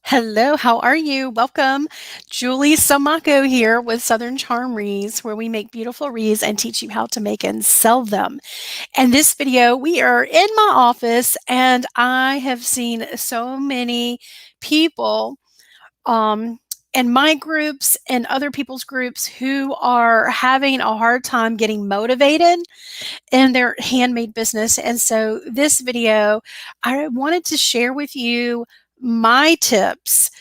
Hello, how are you? Welcome. Julie Samako here with Southern Charm Wreaths, where we make beautiful wreaths and teach you how to make and sell them. In this video, we are in my office, and I have seen so many people um, in my groups and other people's groups who are having a hard time getting motivated in their handmade business. And so, this video, I wanted to share with you my tips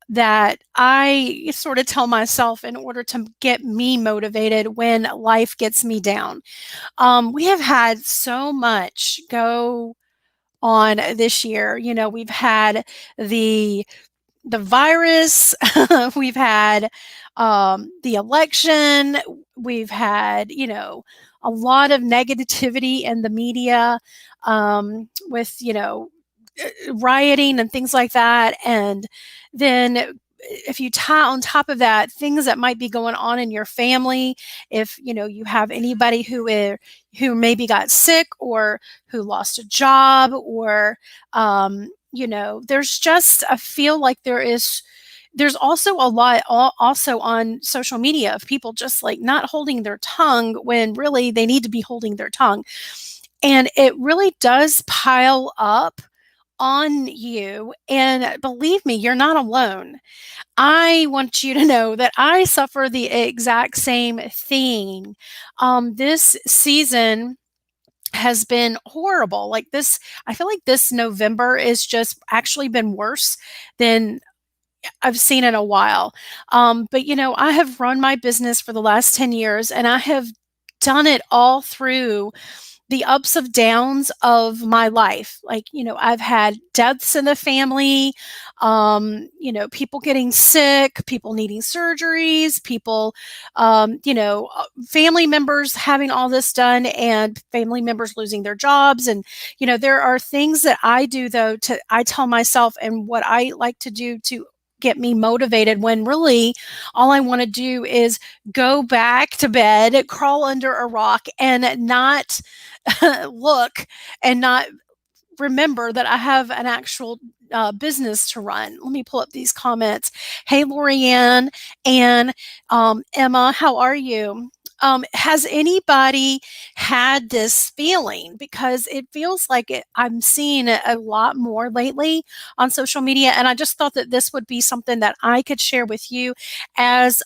that I sort of tell myself in order to get me motivated when life gets me down. We have had so much go on this year. We've had the the virus, we've had the election, we've had a lot of negativity in the media with rioting and things like that. And then if you tie on top of that things that might be going on in your family, if you have anybody who maybe got sick or who lost a job, or there's just, I feel like there's also a lot also on social media of people just like not holding their tongue when really they need to be holding their tongue. And it really does pile up on you. And believe me, you're not alone. I want you to know that I suffer the exact same thing. This season has been horrible. Like this, I feel like this November is just actually been worse than I've seen in a while. But I have run my business for the last 10 years, and I have done it all through the ups and downs of my life. Like, I've had deaths in the family, people getting sick, people needing surgeries, people, family members having all this done, and family members losing their jobs. And, there are things that I do, though, I tell myself, and what I like to do to get me motivated when really all I want to do is go back to bed, crawl under a rock, and not look and not remember that I have an actual business to run. Let me pull up these comments. Hey, Lorianne and Emma, how are you? Has anybody had this feeling? Because it feels like I'm seeing it a lot more lately on social media, and I just thought that this would be something that I could share with you as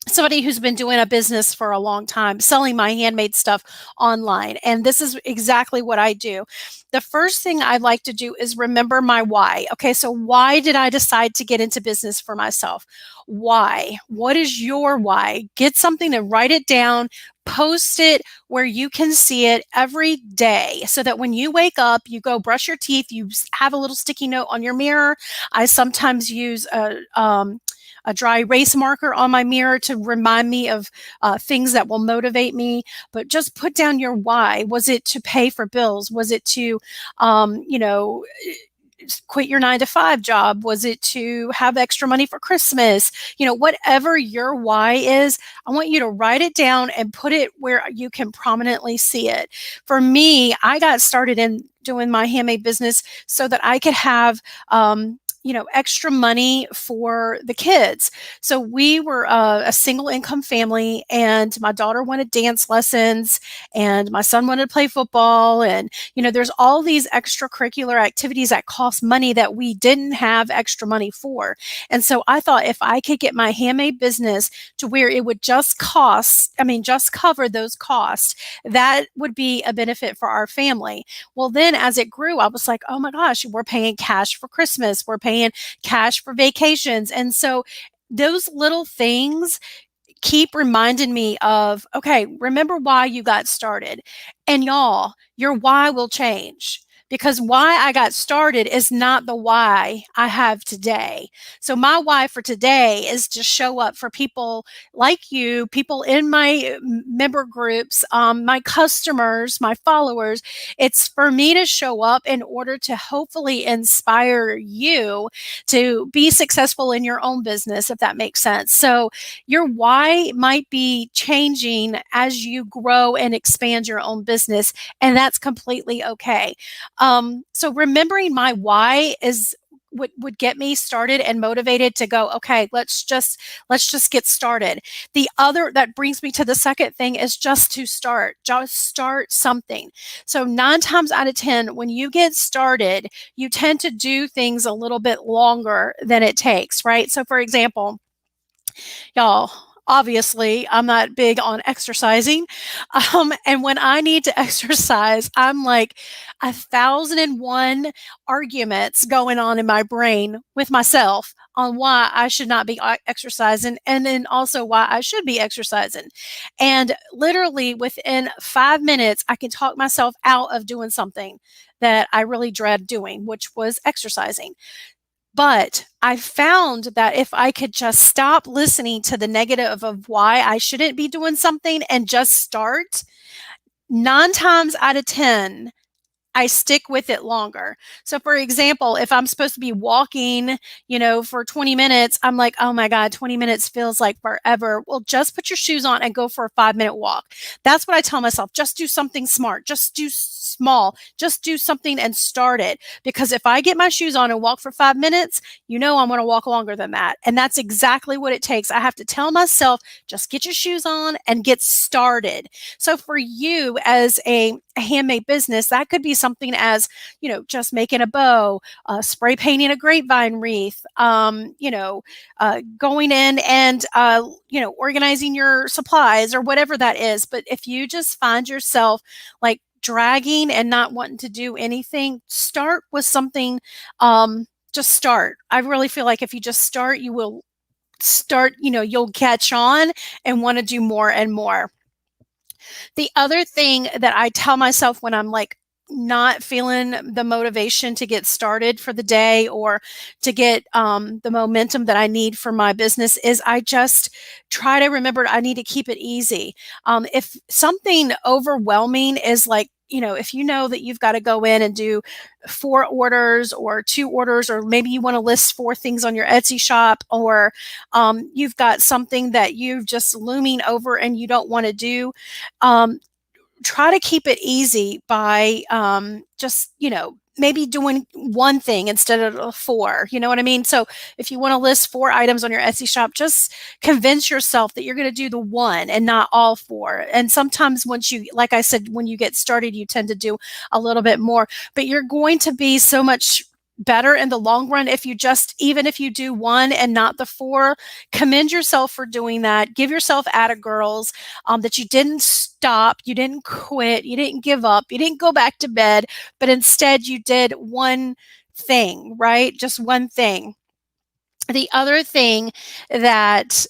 somebody who's been doing a business for a long time, selling my handmade stuff online. And this is exactly what I do. The first thing I like to do is remember my why. Okay, so why did I decide to get into business for myself? Why? What is your why? Get something to write it down, post it where you can see it every day, so that when you wake up, you go brush your teeth, you have a little sticky note on your mirror. I sometimes use a dry erase marker on my mirror to remind me of things that will motivate me. But just put down your why. Was it to pay for bills? Was it to, quit your 9 to 5 job? Was it to have extra money for Christmas? Whatever your why is, I want you to write it down and put it where you can prominently see it. For me, I got started in doing my handmade business so that I could have extra money for the kids. So we were a single income family, and my daughter wanted dance lessons, and my son wanted to play football. And, there's all these extracurricular activities that cost money that we didn't have extra money for. And so I thought if I could get my handmade business to where it would just cover those costs, that would be a benefit for our family. Well, then as it grew, I was like, oh my gosh, we're paying cash for Christmas. We're paying cash for vacations. And so those little things keep reminding me of, okay, remember why you got started. And y'all, your why will change, because why I got started is not the why I have today. So my why for today is to show up for people like you, people in my member groups, my customers, my followers. It's for me to show up in order to hopefully inspire you to be successful in your own business, if that makes sense. So your why might be changing as you grow and expand your own business, and that's completely okay. So remembering my why is would get me started and motivated to go, okay, let's just get started. The other that brings me to the second thing is just start something. So 9 times out of 10, when you get started, you tend to do things a little bit longer than it takes, right? So for example, y'all, obviously, I'm not big on exercising. And when I need to exercise, I'm like 1,001 arguments going on in my brain with myself on why I should not be exercising and then also why I should be exercising. And literally within 5 minutes, I can talk myself out of doing something that I really dread doing, which was exercising. But I found that if I could just stop listening to the negative of why I shouldn't be doing something and just start, 9 times out of 10, I stick with it longer. So for example, if I'm supposed to be walking, for 20 minutes, I'm like, oh my God, 20 minutes feels like forever. Well, just put your shoes on and go for a 5-minute walk. That's what I tell myself. Just do something smart. Just do small. Just do something and start it. Because if I get my shoes on and walk for 5 minutes, I'm going to walk longer than that. And that's exactly what it takes. I have to tell myself, just get your shoes on and get started. So for you as a handmade business, that could be something as, just making a bow, spray painting a grapevine wreath, going in and, organizing your supplies or whatever that is. But if you just find yourself like dragging and not wanting to do anything, start with something. Just start. I really feel like if you just start, you will start, you'll catch on and want to do more and more. The other thing that I tell myself when I'm like not feeling the motivation to get started for the day or to get the momentum that I need for my business is I just try to remember I need to keep it easy. If something overwhelming is like, if you know that you've got to go in and do 4 orders or 2 orders, or maybe you want to list 4 things on your Etsy shop, or you've got something that you're just looming over and you don't want to do, try to keep it easy by just, maybe doing one thing instead of 4. You know what I mean? So if you want to list 4 items on your Etsy shop, just convince yourself that you're going to do the one and not all 4. And sometimes like I said, when you get started, you tend to do a little bit more, but you're going to be so much better in the long run if even if you do 1 and not the 4. Commend yourself for doing that. Give yourself girls, that you didn't stop, you didn't quit, you didn't give up, you didn't go back to bed, but instead you did one thing, right? Just one thing. The other thing that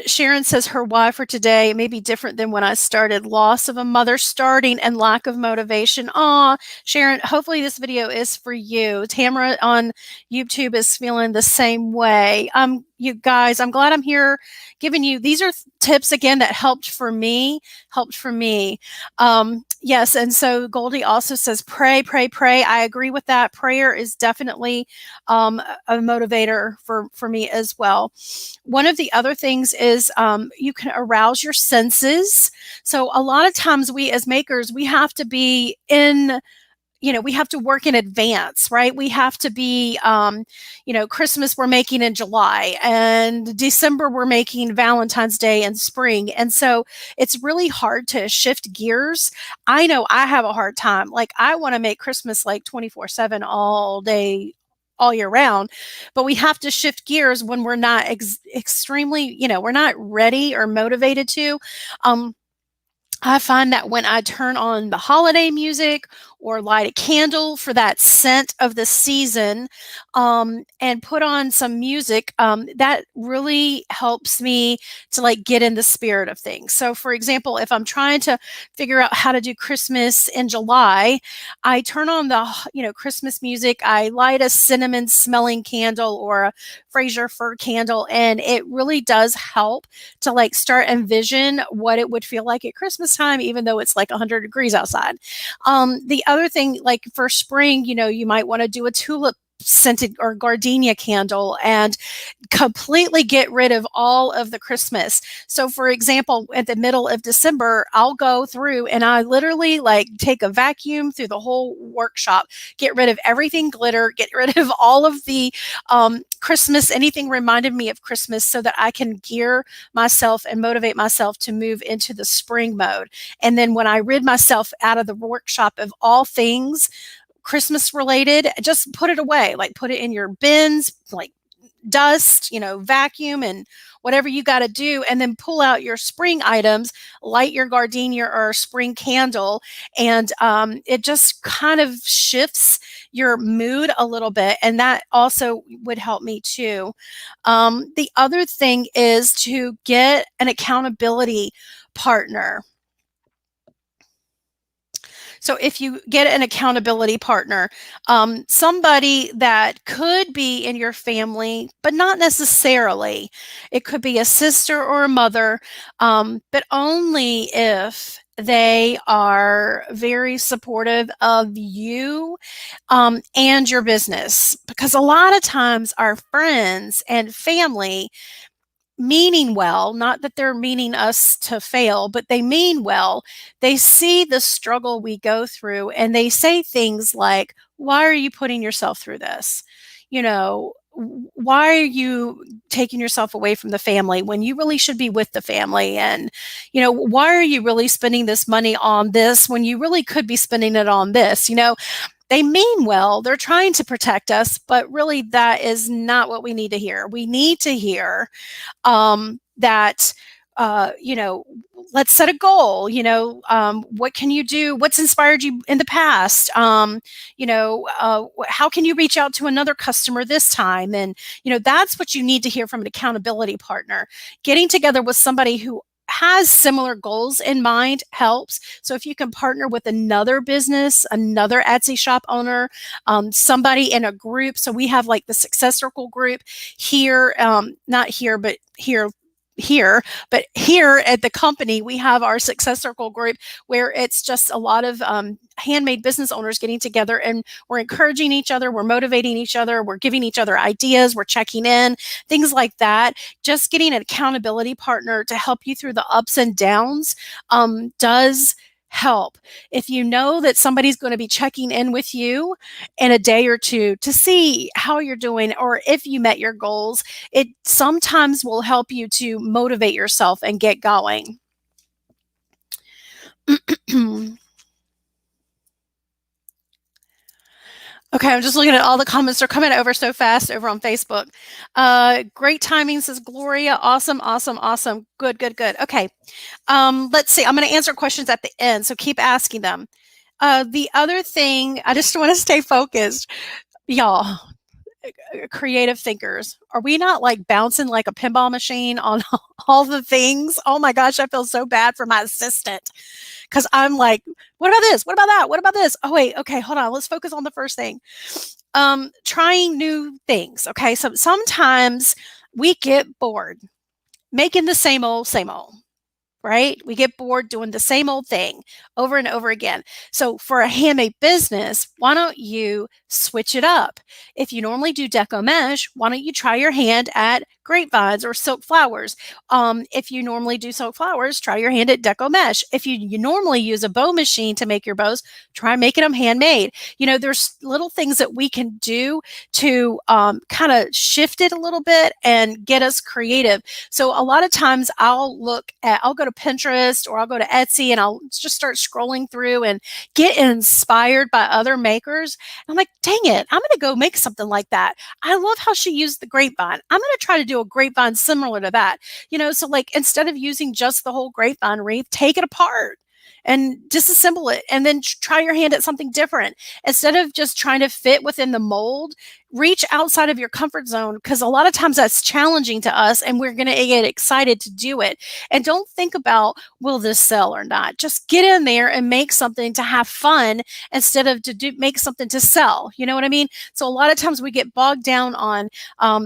Sharon says her why for today may be different than when I started. Loss of a mother starting and lack of motivation. Aw, Sharon, hopefully this video is for you. Tamara on YouTube is feeling the same way. You guys, I'm glad I'm here giving you, these are tips again that helped for me. Yes, and so Goldie also says, pray, pray, pray. I agree with that. Prayer is definitely a motivator for me as well. One of the other things is you can arouse your senses. So a lot of times we as makers, we have to be we have to work in advance, right? We have to be, Christmas we're making in July, and December we're making Valentine's Day and spring. And so it's really hard to shift gears. I know I have a hard time. Like I want to make Christmas like 24/7 all day, all year round, but we have to shift gears when we're not extremely, we're not ready or motivated to. I find that when I turn on the holiday music or light a candle for that scent of the season, and put on some music, that really helps me to like get in the spirit of things. So for example, if I'm trying to figure out how to do Christmas in July, I turn on the, Christmas music, I light a cinnamon smelling candle or a Fraser fir candle, and it really does help to like start envision what it would feel like at Christmas time, even though it's like 100 degrees outside. The other thing, like for spring, you might want to do a tulip scented or gardenia candle and completely get rid of all of the Christmas. So for example, at the middle of December, I'll go through and I literally like take a vacuum through the whole workshop, get rid of everything glitter, get rid of all of the Christmas, anything reminded me of Christmas, so that I can gear myself and motivate myself to move into the spring mode. And then when I rid myself out of the workshop of all things Christmas related, just put it away, like put it in your bins, like dust, vacuum and whatever you got to do, and then pull out your spring items, light your gardenia or spring candle, and it just kind of shifts your mood a little bit, and that also would help me too. The other thing is to get an accountability partner. So if you get an accountability partner, somebody that could be in your family, but not necessarily. It could be a sister or a mother, but only if they are very supportive of you and your business. Because a lot of times our friends and family, meaning well, not that they're meaning us to fail, but they mean well. They see the struggle we go through and they say things like, why are you putting yourself through this? Why are you taking yourself away from the family when you really should be with the family? And, why are you really spending this money on this when you really could be spending it on this? They mean well, they're trying to protect us, but really that is not what we need to hear. We need to hear that, let's set a goal. What can you do? What's inspired you in the past? How can you reach out to another customer this time? And, that's what you need to hear from an accountability partner. Getting together with somebody who has similar goals in mind helps. So if you can partner with another business, another Etsy shop owner, somebody in a group. So we have like the Success Circle group here, not here, but but here at the company, we have our Success Circle group where it's just a lot of handmade business owners getting together, and we're encouraging each other, we're motivating each other, we're giving each other ideas, we're checking in, things like that. Just getting an accountability partner to help you through the ups and downs does help. If you know that somebody's going to be checking in with you in a day or two to see how you're doing or if you met your goals, it sometimes will help you to motivate yourself and get going. Okay, I'm just looking at all the comments. They're coming over so fast over on Facebook. Great timing, says Gloria. Awesome, awesome, awesome. Good, good, good. Okay, let's see. I'm going to answer questions at the end, so keep asking them. The other thing, I just want to stay focused. Y'all, creative thinkers, are we not like bouncing like a pinball machine on all the things? Oh my gosh, I feel so bad for my assistant. Because I'm like, what about this? What about that? What about this? Oh, wait, okay, hold on. Let's focus on the first thing. Trying new things. Okay, so sometimes we get bored making the same old, right? We get bored doing the same old thing over and over again. So for a handmade business, why don't you switch it up? If you normally do deco mesh, why don't you try your hand at grapevines or silk flowers? If you normally do silk flowers, try your hand at deco mesh. If you normally use a bow machine to make your bows, try making them handmade. There's little things that we can do to kind of shift it a little bit and get us creative. So a lot of times I'll go to Pinterest or I'll go to Etsy and I'll just start scrolling through and get inspired by other makers. I'm like, dang it, I'm going to go make something like that. I love how she used the grapevine. I'm going to try to do a grapevine similar to that. So like instead of using just the whole grapevine wreath, take it apart and disassemble it and then try your hand at something different. Instead of just trying to fit within the mold, reach outside of your comfort zone, because a lot of times that's challenging to us and we're going to get excited to do it. And don't think about, will this sell or not? Just get in there and make something to have fun instead of make something to sell. You know what I mean? So a lot of times we get bogged down on,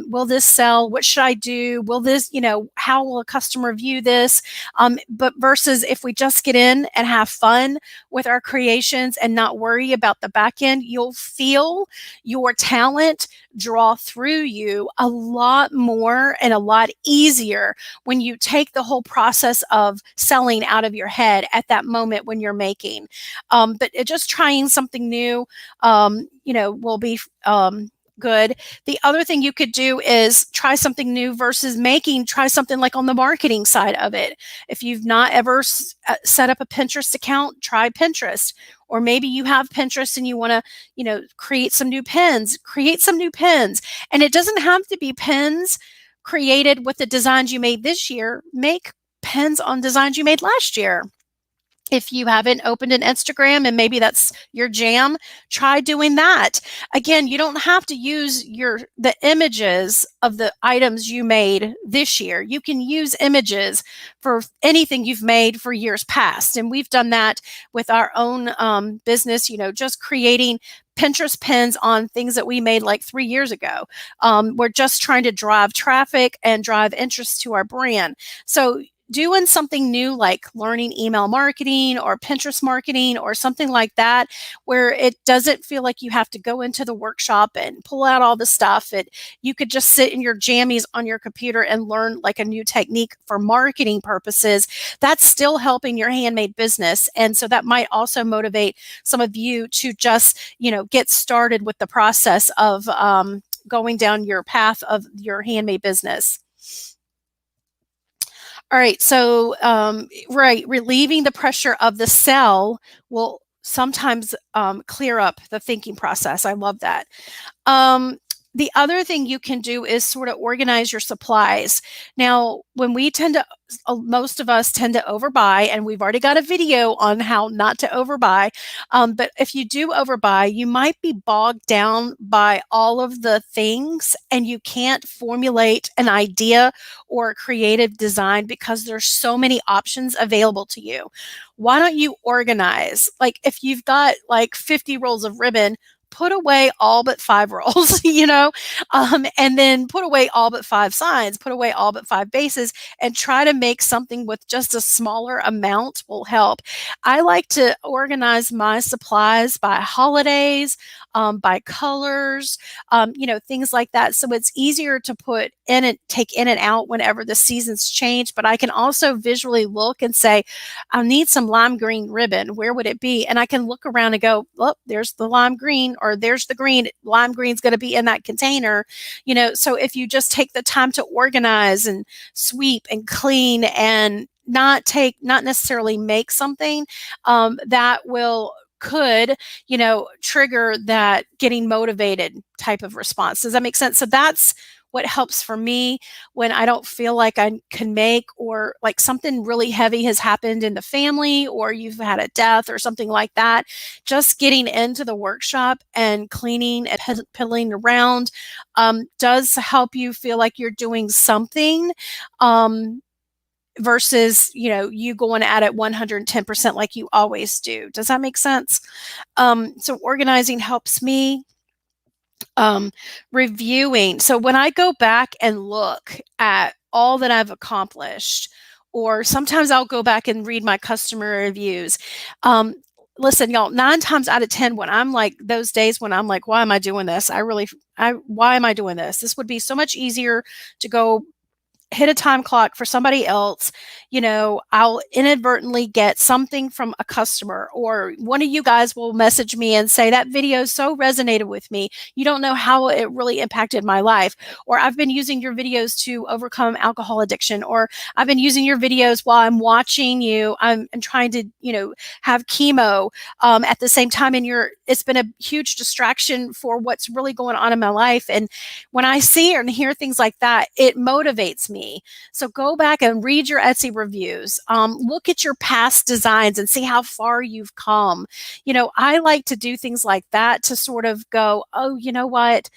will this sell? What should I do? Will this, how will a customer view this? But versus if we just get in and have fun with our creations and not worry about the back end, you'll feel your talent result draw through you a lot more and a lot easier when you take the whole process of selling out of your head at that moment when you're making. But just trying something new, will be good. The other thing you could do is try something new versus try something like on the marketing side of it. If you've not ever set up a Pinterest account, try Pinterest. Or maybe you have Pinterest and you want to, create some new pins, And it doesn't have to be pins created with the designs you made this year. Make pins on designs you made last year. If you haven't opened an Instagram and maybe that's your jam, try doing that. Again, you don't have to use the images of the items you made this year. You can use images for anything you've made for years past. And we've done that with our own business, just creating Pinterest pins on things that we made like 3 years ago. We're just trying to drive traffic and drive interest to our brand. So doing something new like learning email marketing or Pinterest marketing or something like that, where it doesn't feel like you have to go into the workshop and pull out all the stuff. You could just sit in your jammies on your computer and learn like a new technique for marketing purposes. That's still helping your handmade business. And so that might also motivate some of you to just, get started with the process of going down your path of your handmade business. All right, so relieving the pressure of the sell will sometimes clear up the thinking process. I love that. The other thing you can do is sort of organize your supplies. Now, when most of us tend to overbuy, and we've already got a video on how not to overbuy. But if you do overbuy, you might be bogged down by all of the things and you can't formulate an idea or a creative design because there's so many options available to you. Why don't you organize? Like if you've got like 50 rolls of ribbon, put away all but 5 rolls, and then put away all but 5 signs, put away all but 5 bases, and try to make something with just a smaller amount will help. I like to organize my supplies by holidays, by colors, things like that. So it's easier to put in and take in and out whenever the seasons change. But I can also visually look and say, I need some lime green ribbon. Where would it be? And I can look around and go, well, there's the lime green, or there's the green. Lime green's going to be in that container. So if you just take the time to organize and sweep and clean and not necessarily make something, that could trigger that getting motivated type of response. Does that make sense? So that's what helps for me when I don't feel like I can make, or like something really heavy has happened in the family, or you've had a death or something like that. Just getting into the workshop and cleaning and piddling around does help you feel like you're doing something, versus, you going at it 110% like you always do. Does that make sense? So organizing helps me. Reviewing. So when I go back and look at all that I've accomplished, or sometimes I'll go back and read my customer reviews. Listen, y'all, 9 times out of 10, when I'm like those days when I'm like, why am I doing this? Why am I doing this? This would be so much easier to go hit a time clock for somebody else. I'll inadvertently get something from a customer, or one of you guys will message me and say, that video so resonated with me. You don't know how it really impacted my life. Or I've been using your videos to overcome alcohol addiction, or I've been using your videos while I'm watching you. I'm trying to, have chemo at the same time. And it's been a huge distraction for what's really going on in my life. And when I see and hear things like that, it motivates me. So go back and read your Etsy reviews. Look at your past designs and see how far you've come. I like to do things like that to sort of go, oh, you know what?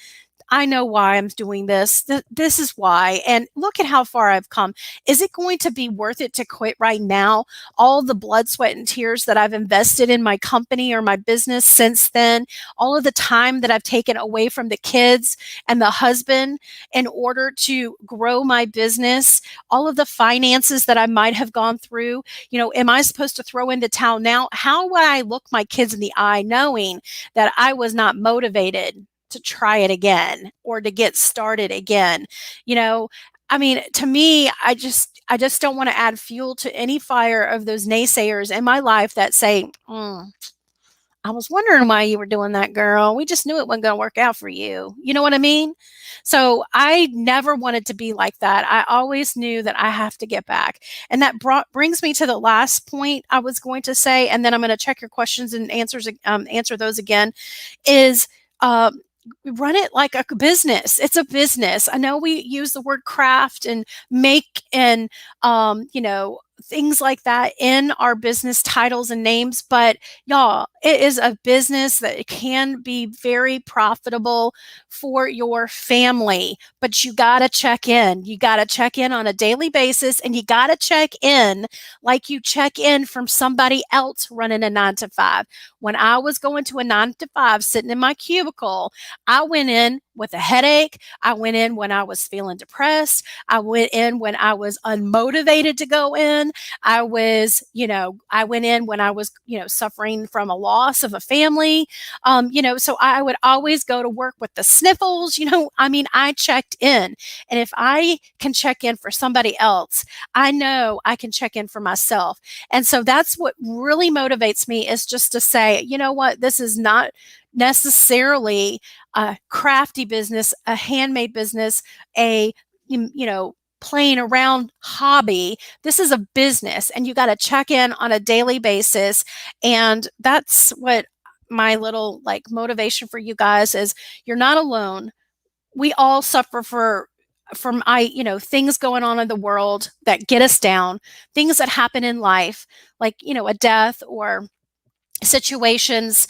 I know why I'm doing this. This is why. And look at how far I've come. Is it going to be worth it to quit right now? All the blood, sweat, and tears that I've invested in my company or my business since then, all of the time that I've taken away from the kids and the husband in order to grow my business, all of the finances that I might have gone through, am I supposed to throw in the towel now? How would I look my kids in the eye knowing that I was not motivated to try it again or to get started again. You know, I mean, to me, I just don't want to add fuel to any fire of those naysayers in my life that say, I was wondering why you were doing that, girl. We just knew it wasn't going to work out for you. You know what I mean? So I never wanted to be like that. I always knew that I have to get back. And that brings me to the last point I was going to say, and then I'm going to check your questions and answer those again. Is run it like a business. It's a business. I know we use the word craft and make and things like that in our business titles and names, but y'all, it is a business that can be very profitable for your family. But you got to check in. You got to check in on a daily basis, and you got to check in like you check in from somebody else running a 9 to 5. When I was going to a 9 to 5, sitting in my cubicle, I went in with a headache. I went in when I was feeling depressed. I went in when I was unmotivated to go in. I went in when I was, suffering from a loss of a family. So I would always go to work with the sniffles. I checked in. And if I can check in for somebody else, I know I can check in for myself. And so that's what really motivates me, is just to say, you know what, this is not necessarily a crafty business, a handmade business, a playing around hobby. This is a business, and you got to check in on a daily basis. And that's what my little motivation for you guys is. You're not alone. We all suffer from things going on in the world that get us down, things that happen in life, like a death or situations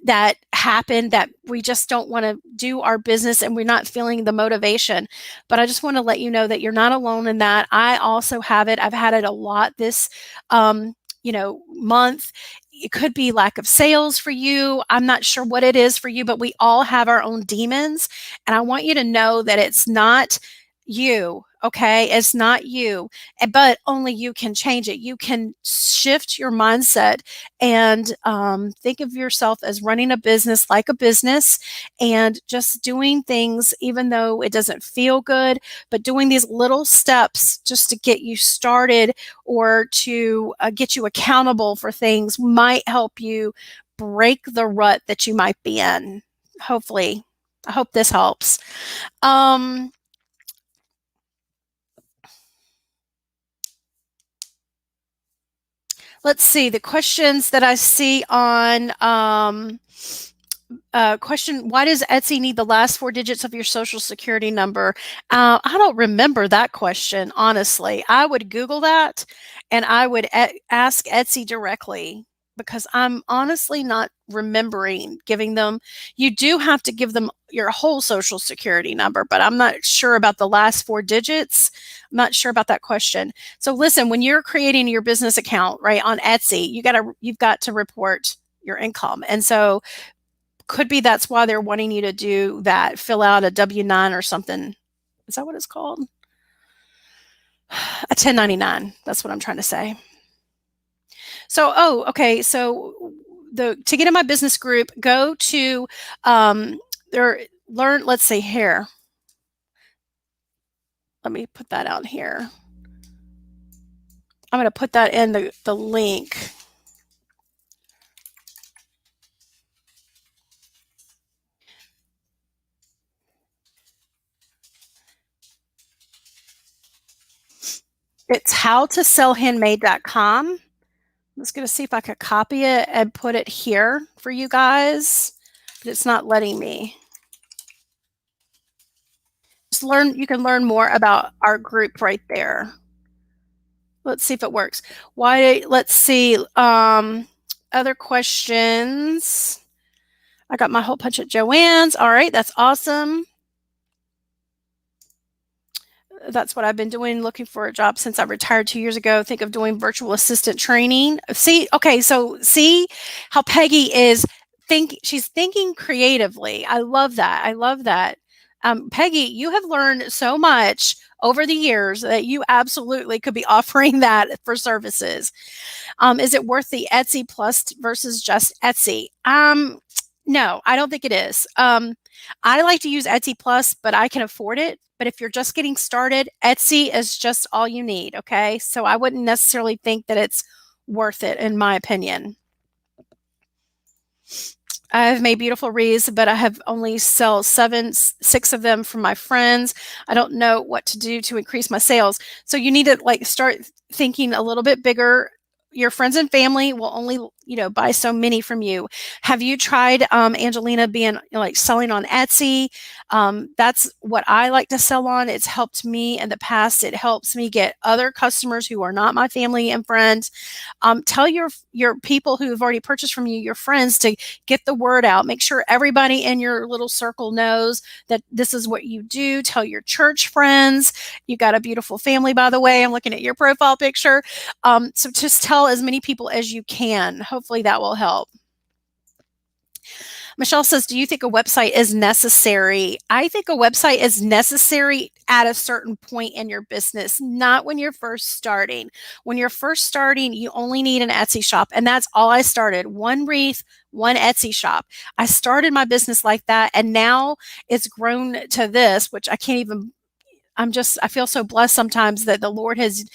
that happen that we just don't want to do our business and we're not feeling the motivation. But I just want to let you know that you're not alone in that. I also have it. I've had it a lot this month. It could be lack of sales for you. I'm not sure what it is for you, but we all have our own demons. And I want you to know that it's not you. Okay. It's not you, but only you can change it. You can shift your mindset and think of yourself as running a business like a business, and just doing things, even though it doesn't feel good, but doing these little steps just to get you started or to get you accountable for things might help you break the rut that you might be in. Hopefully, I hope this helps. Let's see the questions that I see on question: why does Etsy need the last 4 digits of your social security number? I don't remember that question, honestly. I would Google that, and I would ask Etsy directly, because I'm honestly not remembering giving them. You do have to give them your whole social security number, but I'm not sure about the last 4 digits. I'm not sure about that question. So listen, when you're creating your business account, right, on Etsy, you've got to report your income. And so could be that's why they're wanting you to do that, fill out a W-9 or something. Is that what it's called? A 1099. That's what I'm trying to say. So, okay. So to get in my business group, go to let's see here. Let me put that out here. I'm going to put that in the link. It's howtosellhandmade.com. I'm just going to see if I could copy it and put it here for you guys, but it's not letting me. You can learn more about our group right there. Let's see if it works. Let's see. Other questions. I got my whole bunch of Joanne's. All right, that's awesome. That's what I've been doing, looking for a job since I retired 2 years ago. Think of doing virtual assistant training. See how Peggy is she's thinking creatively. I love that. Peggy, you have learned so much over the years that you absolutely could be offering that for services. Is it worth the Etsy plus versus just Etsy? No, I don't think it is. I like to use Etsy Plus, but I can afford it. But if you're just getting started, Etsy is just all you need. Okay. So I wouldn't necessarily think that it's worth it, in my opinion. I've made beautiful wreaths, but I have only sell six of them from my friends. I don't know what to do to increase my sales. So you need to like start thinking a little bit bigger. Your friends and family will only, buy so many from you. Have you tried, Angelina, being like selling on Etsy? That's what I like to sell on. It's helped me in the past. It helps me get other customers who are not my family and friends. Tell your people who have already purchased from you, your friends, to get the word out. Make sure everybody in your little circle knows that this is what you do. Tell your church friends. You got a beautiful family, by the way. I'm looking at your profile picture. So just tell as many people as you can. Hopefully that will help. Michelle says, do you think a website is necessary? I think a website is necessary at a certain point in your business, not when you're first starting. When you're first starting, you only need an Etsy shop. And that's all I started. One wreath, one Etsy shop. I started my business like that. And now it's grown to this, which I can't even, I feel so blessed sometimes that the Lord has,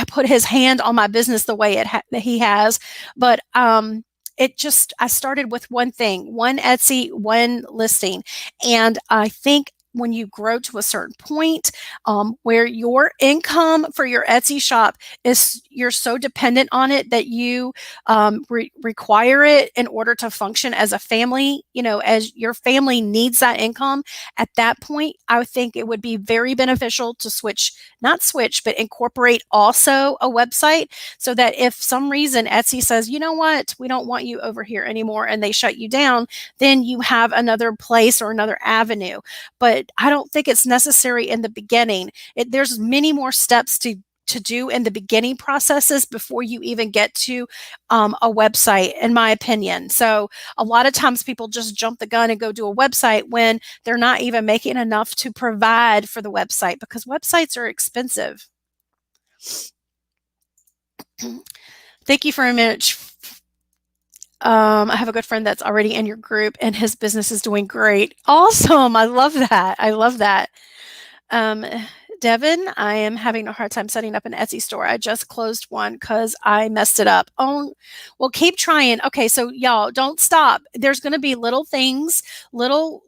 put his hand on my business the way that he has. But, I started with one thing, one Etsy, one listing. And I think when you grow to a certain point, where your income for your Etsy shop is, you're so dependent on it that you require it in order to function as a family, as your family needs that income. At that point, I would think it would be very beneficial to not switch, but incorporate also a website, so that if some reason Etsy says, you know what, we don't want you over here anymore, and they shut you down, then you have another place or another avenue. But I don't think it's necessary in the beginning. There's many more steps to do in the beginning processes before you even get to a website, in my opinion. So a lot of times people just jump the gun and go do a website when they're not even making enough to provide for the website, because websites are expensive. Thank you very much. I have a good friend that's already in your group and his business is doing great. Awesome. I love that. I love that. Devin, I am having a hard time setting up an Etsy store. I just closed one because I messed it up. Oh, well, keep trying. Okay, so y'all don't stop. There's going to be little things, little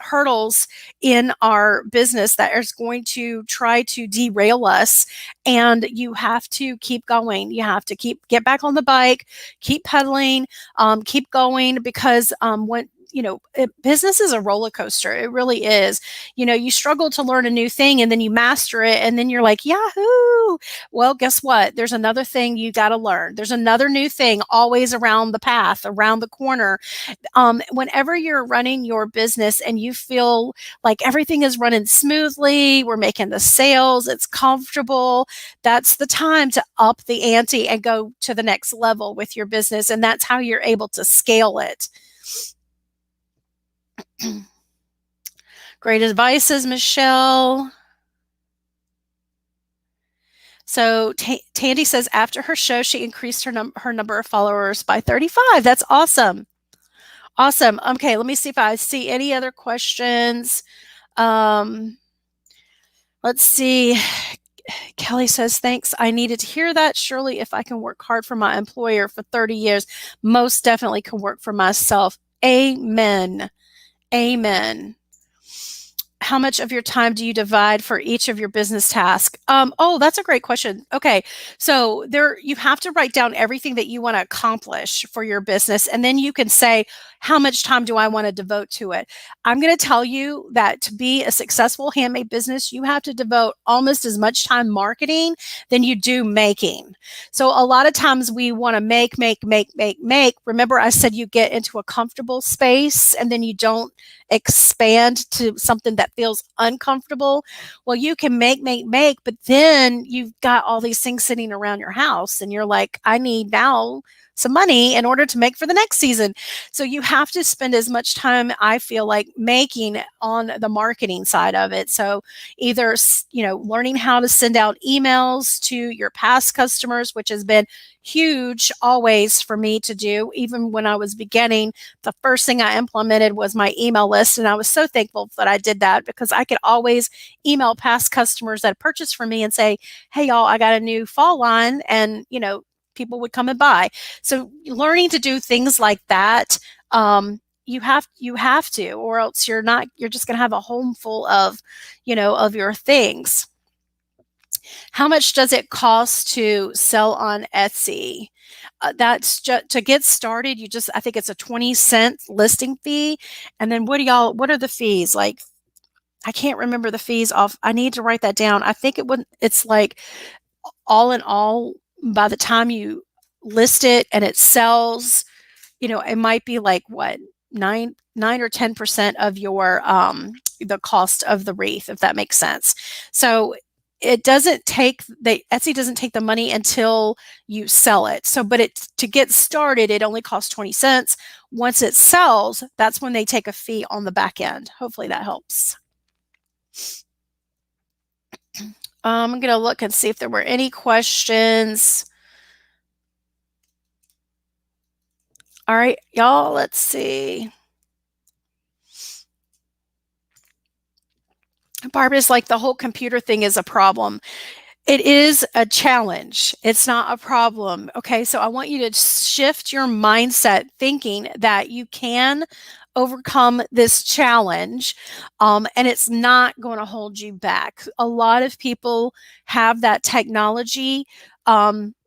hurdles in our business that is going to try to derail us, and you have to keep going. You have to get back on the bike, keep pedaling, keep going, because when business is a roller coaster. It really is. You struggle to learn a new thing and then you master it and then you're like, Yahoo! Well, guess what? There's another thing you got to learn. There's another new thing always around the path, around the corner. Whenever you're running your business and you feel like everything is running smoothly, we're making the sales, it's comfortable, that's the time to up the ante and go to the next level with your business. And that's how you're able to scale it. Great advices, Michelle. So Tandy says after her show, she increased her number of followers by 35. That's awesome. Awesome. Okay, let me see if I see any other questions. Let's see. Kelly says, thanks. I needed to hear that. Surely if I can work hard for my employer for 30 years, most definitely can work for myself. Amen. Amen. How much of your time do you divide for each of your business tasks? Oh, that's a great question. Okay. So you have to write down everything that you want to accomplish for your business. And then you can say, how much time do I want to devote to it? I'm going to tell you that to be a successful handmade business, you have to devote almost as much time marketing than you do making. So a lot of times we want to make. Remember, I said you get into a comfortable space and then you don't expand to something that feels uncomfortable. Well, you can make, but then you've got all these things sitting around your house and you're like, I need now some money in order to make for the next season. So you have to spend as much time, I feel like, making on the marketing side of it. So either, learning how to send out emails to your past customers, which has been huge always for me to do. Even when I was beginning, the first thing I implemented was my email list. And I was so thankful that I did that, because I could always email past customers that purchased from me and say, hey, y'all, I got a new fall line. And, people would come and buy. So learning to do things like that, you have to, or else you're just going to have a home full of, of your things. How much does it cost to sell on Etsy? That's just to get started. I think it's a 20-cent listing fee. And then what are the fees? Like, I can't remember the fees off. I need to write that down. I think it's like, all in all, by the time you list it and it sells, it might be like what, 9 or 10% of your the cost of the wreath, if that makes sense. So Etsy doesn't take the money until you sell it. So, but to get started, it only costs 20 cents. Once it sells, that's when they take a fee on the back end. Hopefully that helps. I'm going to look and see if there were any questions. All right, y'all, let's see. Barbara's like, the whole computer thing is a problem. It is a challenge. It's not a problem. Okay, so I want you to shift your mindset thinking that you can overcome this challenge, and it's not going to hold you back. A lot of people have that technology,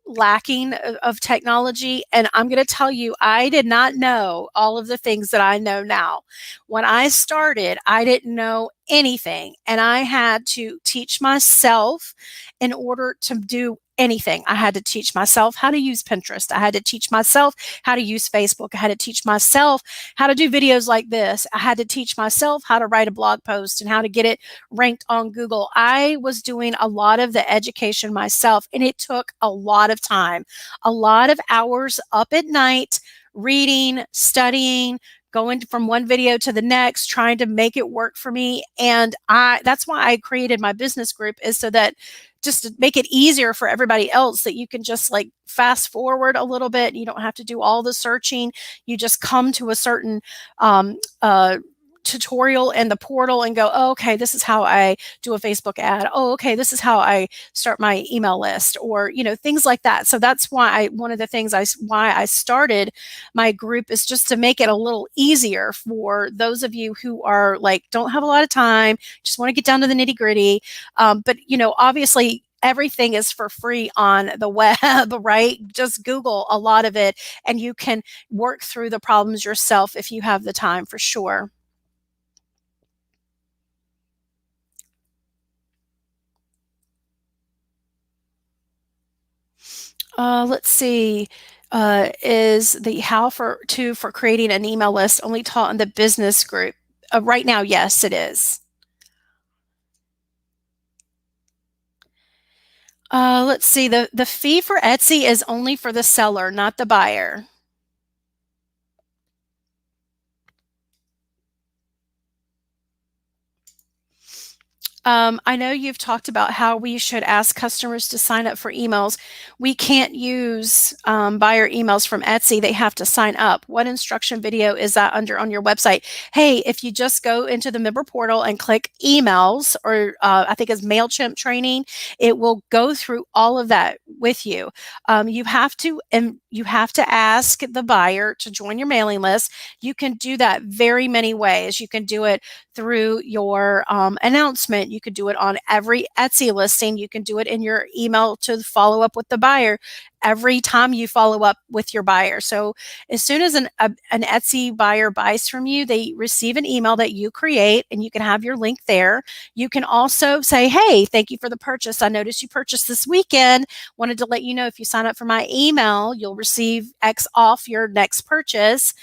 lacking of technology. And I'm going to tell you, I did not know all of the things that I know now. When I started, I didn't know anything, and I had to teach myself in order to do anything. I had to teach myself how to use Pinterest. I had to teach myself how to use Facebook. I had to teach myself how to do videos like this. I had to teach myself how to write a blog post and how to get it ranked on Google. I was doing a lot of the education myself, and it took a lot of time, a lot of hours up at night, reading, studying, going from one video to the next, trying to make it work for me. And that's why I created my business group, is so that just to make it easier for everybody else, that you can just like fast forward a little bit. You don't have to do all the searching. You just come to a certain tutorial in the portal and go, oh, okay, this is how I do a Facebook ad. Oh, okay, this is how I start my email list, or, things like that. So that's why one of the things why I started my group, is just to make it a little easier for those of you who are like, don't have a lot of time, just want to get down to the nitty gritty. But, obviously, everything is for free on the web, right? Just Google a lot of it, and you can work through the problems yourself if you have the time, for sure. Let's see. Is the how for creating an email list only taught in the business group? Right now, yes, it is. Let's see. The fee for Etsy is only for the seller, not the buyer. I know you've talked about how we should ask customers to sign up for emails. We can't use buyer emails from Etsy. They have to sign up. What instruction video is that under on your website? Hey, if you just go into the member portal and click emails, or I think it's MailChimp training, it will go through all of that with you. You have to ask the buyer to join your mailing list. You can do that very many ways. You can do it through your announcement. You could do it on every Etsy listing. You can do it in your email to follow up with the buyer every time you follow up with your buyer. So as soon as an Etsy buyer buys from you, they receive an email that you create, and you can have your link there. You can also say, hey, thank you for the purchase. I noticed you purchased this weekend. Wanted to let you know, if you sign up for my email, you'll receive X off your next purchase.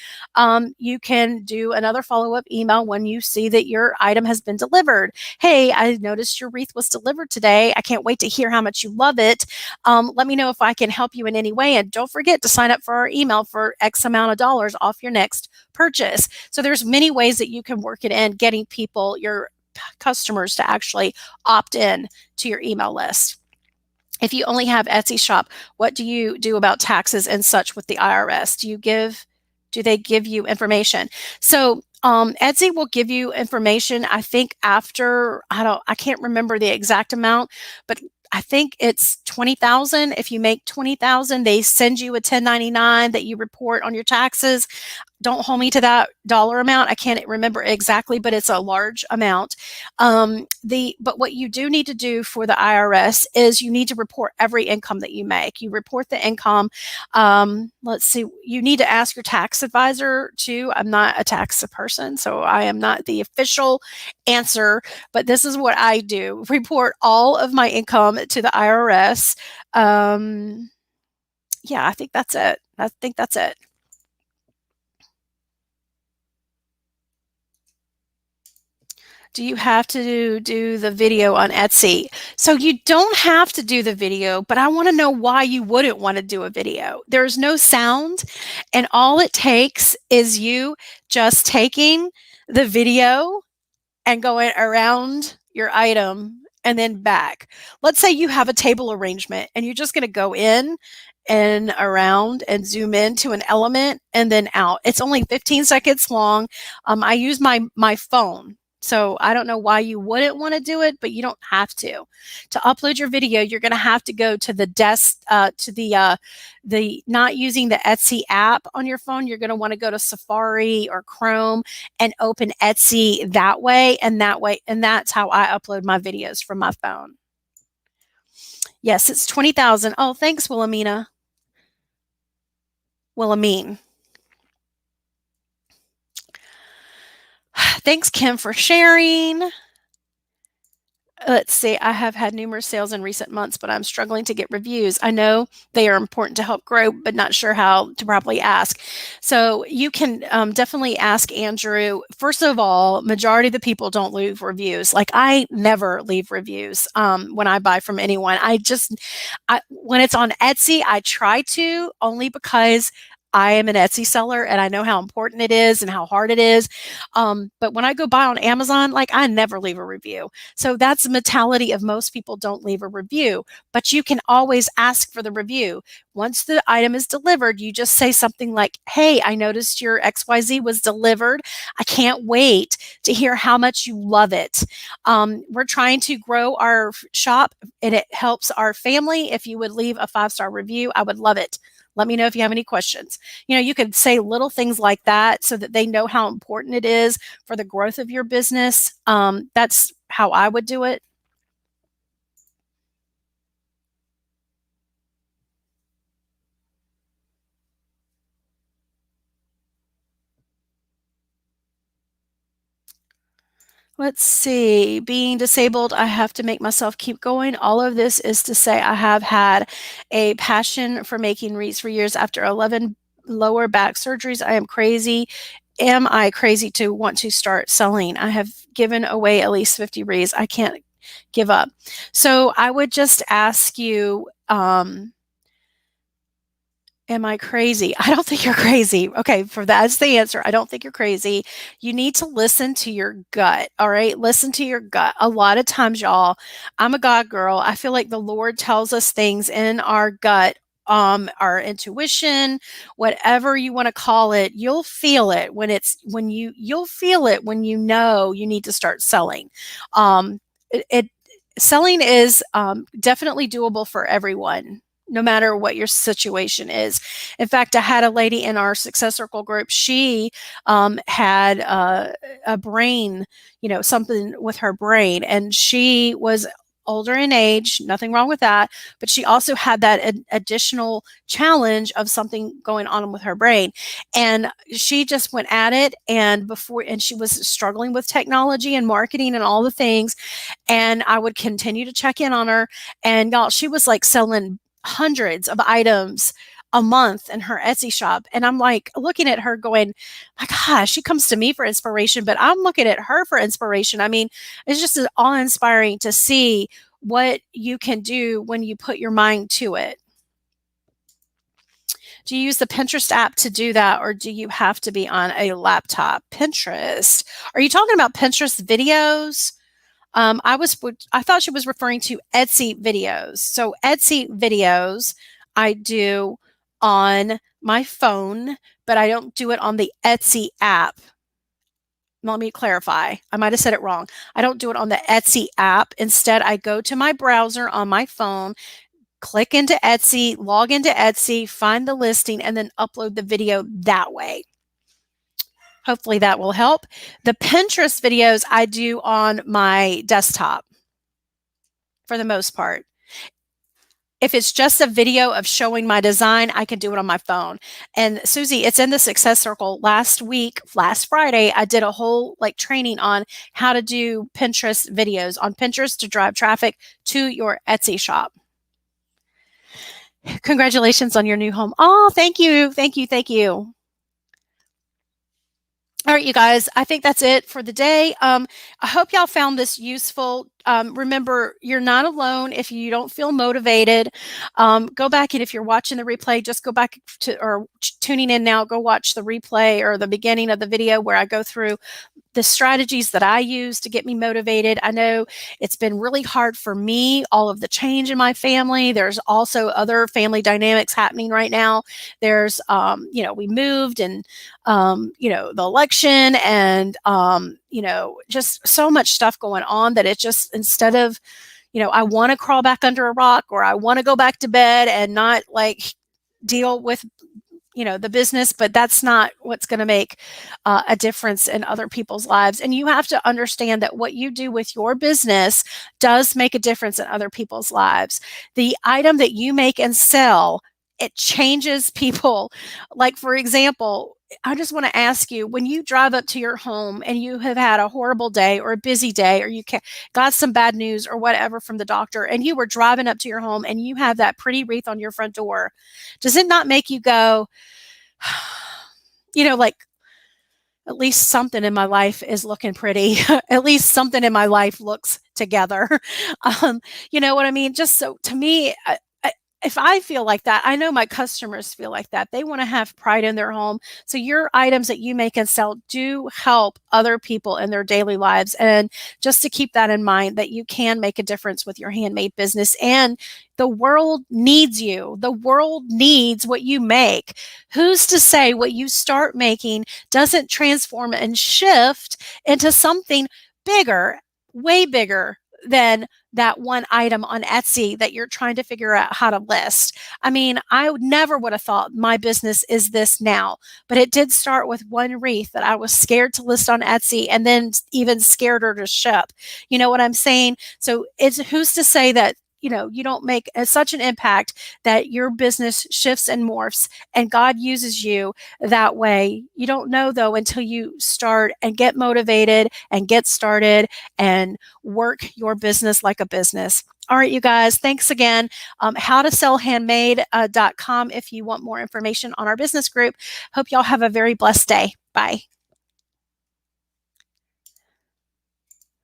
You can do another follow-up email when you see that your item has been delivered. Hey, I noticed your wreath was delivered today. I can't wait to hear how much you love it. Let me know if I can help help you in any way. And don't forget to sign up for our email for X amount of dollars off your next purchase. So there's many ways that you can work it in, getting people, your customers, to actually opt in to your email list. If you only have Etsy shop, what do you do about taxes and such with the IRS? Do they give you information? So Etsy will give you information, I think after, I can't remember the exact amount, but I think it's 20,000. If you make 20,000, they send you a 1099 that you report on your taxes. Don't hold me to that dollar amount. I can't remember exactly, but it's a large amount. But what you do need to do for the IRS is you need to report every income that you make. You report the income. Let's see, you need to ask your tax advisor too. I'm not a tax person, so I am not the official answer, but this is what I do. Report all of my income to the IRS. Yeah, I think that's it. I think that's it. Do you have to do the video on Etsy? So you don't have to do the video, but I want to know why you wouldn't want to do a video. There's no sound, and all it takes is you just taking the video and going around your item and then back. Let's say you have a table arrangement and you're just going to go in and around and zoom into an element and then out. It's only 15 seconds long. I use my phone. So I don't know why you wouldn't want to do it, but you don't have to. To upload your video, you're going to have to go to the not using the Etsy app on your phone. You're going to want to go to Safari or Chrome and open Etsy that way. And that's how I upload my videos from my phone. Yes, it's 20,000. Oh, thanks, Wilhelmina. Wilhelmine. Thanks, Kim, for sharing. Let's see, I have had numerous sales in recent months, but I'm struggling to get reviews. I know they are important to help grow, but not sure how to properly ask. So you can definitely ask Andrew. First of all, majority of the people don't leave reviews. Like, I never leave reviews when I buy from anyone. When it's on Etsy, I try to, only because I am an Etsy seller and I know how important it is and how hard it is. But when I go buy on Amazon, like, I never leave a review. So that's the mentality of most people don't leave a review, but you can always ask for the review. Once the item is delivered, you just say something like, hey, I noticed your XYZ was delivered. I can't wait to hear how much you love it. We're trying to grow our shop and it helps our family. If you would leave a 5-star review, I would love it. Let me know if you have any questions. You could say little things like that so that they know how important it is for the growth of your business. That's how I would do it. Let's see. Being disabled, I have to make myself keep going. All of this is to say I have had a passion for making wreaths for years. After 11 lower back surgeries, I am crazy. Am I crazy to want to start selling? I have given away at least 50 wreaths. I can't give up. So I would just ask you, am I crazy? I don't think you're crazy. Okay, that's the answer. I don't think you're crazy. You need to listen to your gut, all right? Listen to your gut. A lot of times, y'all, I'm a God girl. I feel like the Lord tells us things in our gut, our intuition, whatever you want to call it. You'll feel it you'll feel it when you know you need to start selling. Selling is definitely doable for everyone, no matter what your situation is. In fact, I had a lady in our Success Circle group. She had a brain, something with her brain, and she was older in age, nothing wrong with that, but she also had that additional challenge of something going on with her brain. And she just went at it, and she was struggling with technology and marketing and all the things. And I would continue to check in on her, and y'all, she was like selling hundreds of items a month in her Etsy shop. And I'm like looking at her going, my gosh, she comes to me for inspiration, but I'm looking at her for inspiration. I mean, it's just awe-inspiring to see what you can do when you put your mind to it. Do you use the Pinterest app to do that, or do you have to be on a laptop? Pinterest. Are you talking about Pinterest videos? I thought she was referring to Etsy videos. So Etsy videos I do on my phone, but I don't do it on the Etsy app. Let me clarify. I might have said it wrong. I don't do it on the Etsy app. Instead, I go to my browser on my phone, click into Etsy, log into Etsy, find the listing, and then upload the video that way. Hopefully that will help. The Pinterest videos I do on my desktop for the most part. If it's just a video of showing my design, I can do it on my phone. And Susie, it's in the Success Circle. Last Friday, I did a whole training on how to do Pinterest videos on Pinterest to drive traffic to your Etsy shop. Congratulations on your new home. Oh, thank you. Thank you. Thank you. All right, you guys, I think that's it for the day. I hope y'all found this useful. Remember, you're not alone if you don't feel motivated. Go back, and if you're watching the replay, just go back to, or tuning in now, go watch the replay or the beginning of the video where I go through the strategies that I use to get me motivated. I know it's been really hard for me, all of the change in my family. There's also other family dynamics happening right now. There's, we moved, and, the election, and, just so much stuff going on that it just, instead of, I want to crawl back under a rock, or I want to go back to bed and not deal with the business, but that's not what's going to make a difference in other people's lives. And you have to understand that what you do with your business does make a difference in other people's lives. The item that you make and sell, it changes people. Like, for example, I just want to ask you, when you drive up to your home and you have had a horrible day or a busy day, or you got some bad news or whatever from the doctor, and you were driving up to your home and you have that pretty wreath on your front door, does it not make you go, at least something in my life is looking pretty. At least something in my life looks together. You know what I mean? Just so, to me, if I feel like that, I know my customers feel like that. They want to have pride in their home. So your items that you make and sell do help other people in their daily lives. And just to keep that in mind, that you can make a difference with your handmade business, and the world needs you. The world needs what you make. Who's to say what you start making doesn't transform and shift into something bigger, way bigger than that one item on Etsy that you're trying to figure out how to list. I mean, I never would have thought my business is this now, but it did start with one wreath that I was scared to list on Etsy, and then even scarier to ship. You know what I'm saying? So who's to say that you don't make such an impact that your business shifts and morphs and God uses you that way. You don't know, though, until you start and get motivated and get started and work your business like a business. All right, you guys, thanks again. howtosellhandmade.com if you want more information on our business group. Hope y'all have a very blessed day. Bye.